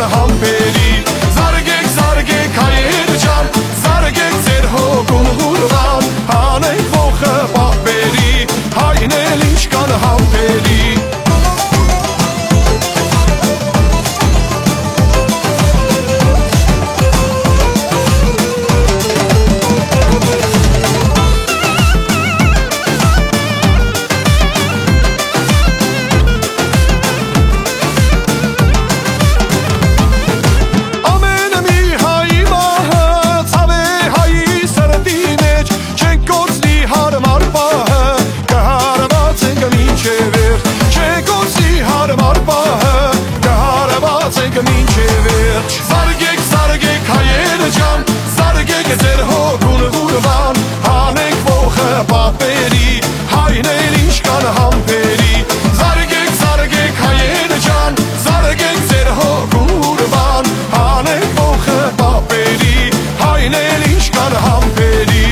կանհամբերի Զարգեք, զարգեք հայեր ջան, զարգեք ձեր հոգուն հուրվան Հանենք ողը պահբերի, հայն էլ ինչ կան համբերի Զարգեք, զարգեք հայեր ջան, զարգեք ձեր հոգուն հուրվան Հանենք ողը պապերի, հայն էլ ինչ կան համբերի Զարգեք, զարգեք հայեր ջան, զարգեք ձեր հոգուն հուրվան Հանենք ողը պապերի, հայն էլ ինչ կան համբերի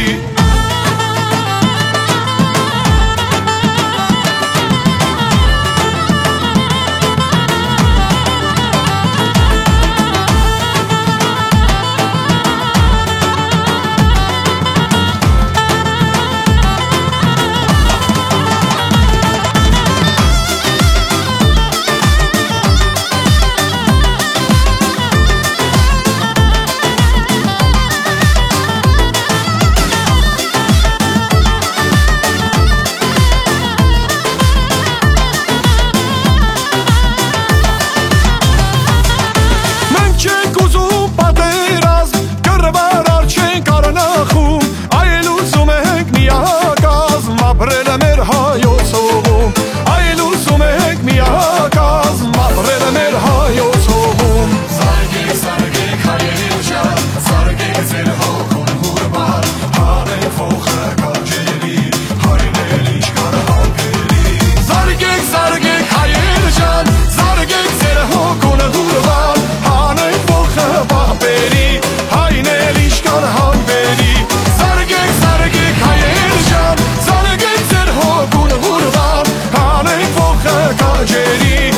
Jerry